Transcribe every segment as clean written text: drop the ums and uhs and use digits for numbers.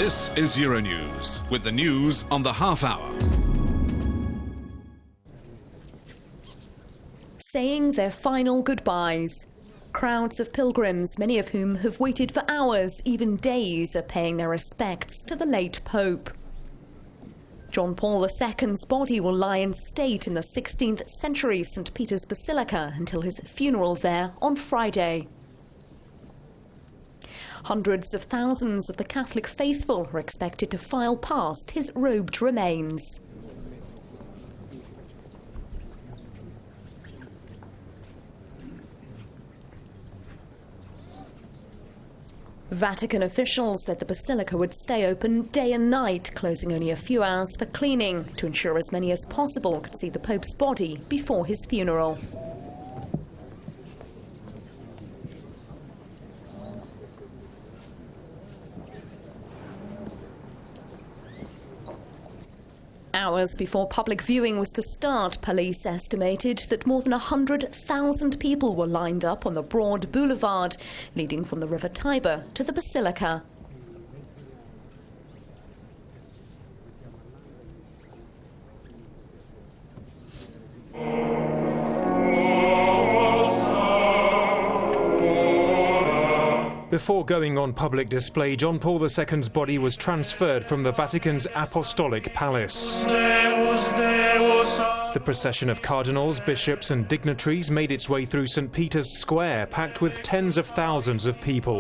This is EuroNews, with the news on the half hour. Saying their final goodbyes. Crowds of pilgrims, many of whom have waited for hours, even days, are paying their respects to the late Pope. John Paul II's body will lie in state in the 16th century St. Peter's Basilica until his funeral there on Friday. Hundreds of thousands of the Catholic faithful are expected to file past his robed remains. Vatican officials said the basilica would stay open day and night, closing only a few hours for cleaning, to ensure as many as possible could see the Pope's body before his funeral. Hours before public viewing was to start, police estimated that more than 100,000 people were lined up on the broad boulevard leading from the River Tiber to the Basilica. Before going on public display, John Paul II's body was transferred from the Vatican's Apostolic Palace. The procession of cardinals, bishops and dignitaries made its way through St. Peter's Square, packed with tens of thousands of people.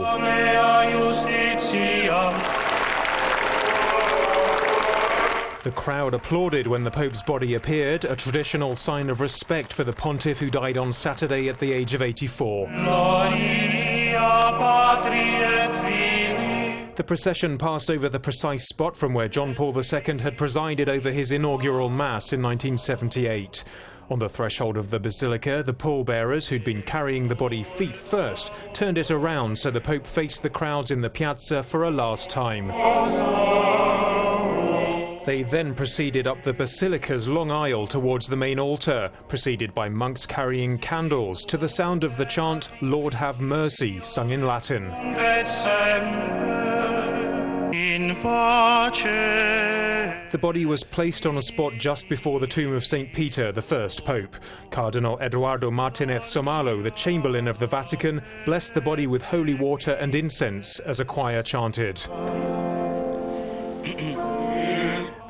The The crowd applauded when the Pope's body appeared, a traditional sign of respect for the pontiff who died on Saturday at the age of 84. The procession passed over the precise spot from where John Paul II had presided over his inaugural Mass in 1978. On the threshold of the basilica, the pallbearers, who'd been carrying the body feet first, turned it around so the Pope faced the crowds in the piazza for a last time. They then proceeded up the basilica's long aisle towards the main altar, preceded by monks carrying candles to the sound of the chant, "Lord have mercy," sung in Latin. The body was placed on a spot just before the tomb of St. Peter, the first Pope. Cardinal Eduardo Martinez Somalo, the Chamberlain of the Vatican, blessed the body with holy water and incense as a choir chanted.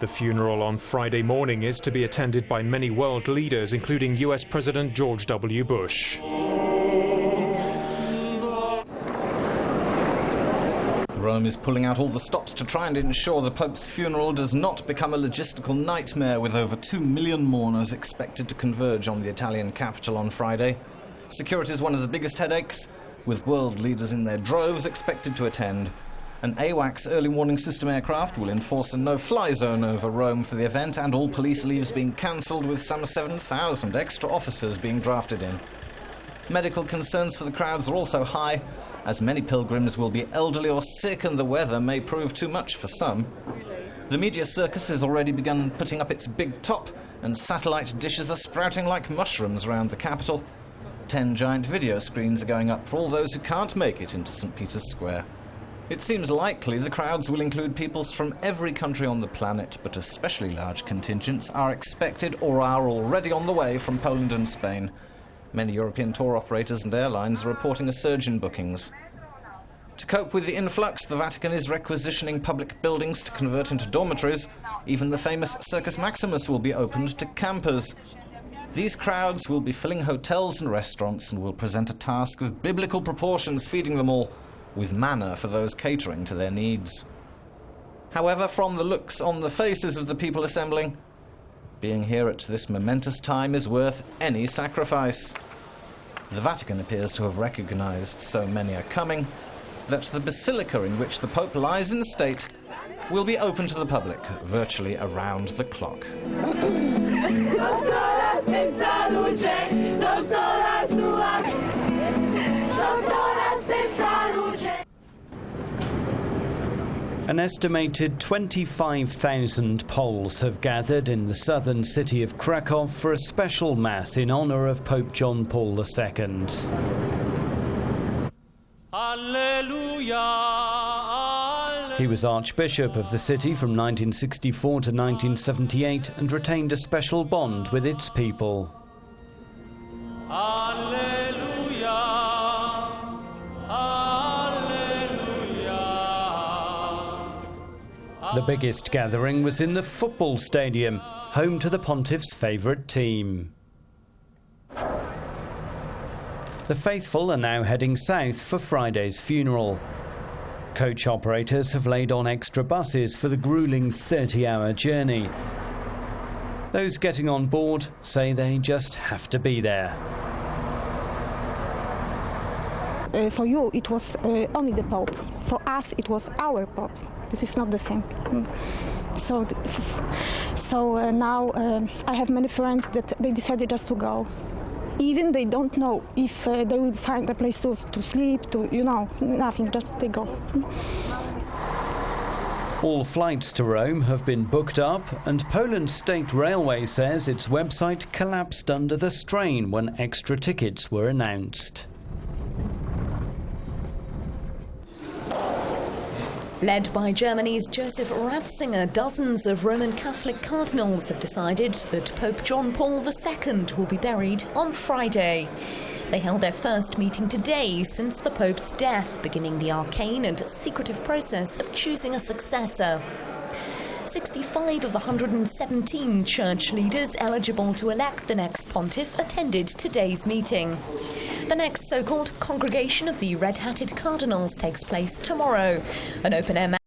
The funeral on Friday morning is to be attended by many world leaders, including US President George W. Bush. Rome is pulling out all the stops to try and ensure the Pope's funeral does not become a logistical nightmare, with over 2 million mourners expected to converge on the Italian capital on Friday. Security is one of the biggest headaches, with world leaders in their droves expected to attend. An AWACS early warning system aircraft will enforce a no-fly zone over Rome for the event, and all police leaves being cancelled, with some 7,000 extra officers being drafted in. Medical concerns for the crowds are also high, as many pilgrims will be elderly or sick, and the weather may prove too much for some. The media circus has already begun putting up its big top, and satellite dishes are sprouting like mushrooms around the capital. 10 giant video screens are going up for all those who can't make it into St. Peter's Square. It seems likely the crowds will include peoples from every country on the planet, but especially large contingents are expected or are already on the way from Poland and Spain. Many European tour operators and airlines are reporting a surge in bookings. To cope with the influx, the Vatican is requisitioning public buildings to convert into dormitories. Even the famous Circus Maximus will be opened to campers. These crowds will be filling hotels and restaurants and will present a task of biblical proportions, feeding them all, with manna for those catering to their needs. However, from the looks on the faces of the people assembling, being here at this momentous time is worth any sacrifice. The Vatican appears to have recognized so many are coming that the basilica in which the Pope lies in state will be open to the public virtually around the clock. An estimated 25,000 Poles have gathered in the southern city of Krakow for a special mass in honor of Pope John Paul II. Alleluia. He was Archbishop of the city from 1964 to 1978 and retained a special bond with its people. The biggest gathering was in the football stadium, home to the Pontiff's favourite team. The faithful are now heading south for Friday's funeral. Coach operators have laid on extra buses for the gruelling 30-hour journey. Those getting on board say they just have to be there. For you, it was only the Pope. For us, it was our Pope. This is not the same. So now I have many friends that they decided just to go. Even they don't know if they will find a place to sleep, nothing, just they go. All flights to Rome have been booked up, and Poland's state railway says its website collapsed under the strain when extra tickets were announced. Led by Germany's Joseph Ratzinger, dozens of Roman Catholic cardinals have decided that Pope John Paul II will be buried on Friday. They held their first meeting today since the Pope's death, beginning the arcane and secretive process of choosing a successor. 65 of the 117 church leaders eligible to elect the next pontiff attended today's meeting. The next so-called Congregation of the Red-Hatted Cardinals takes place tomorrow. An open-air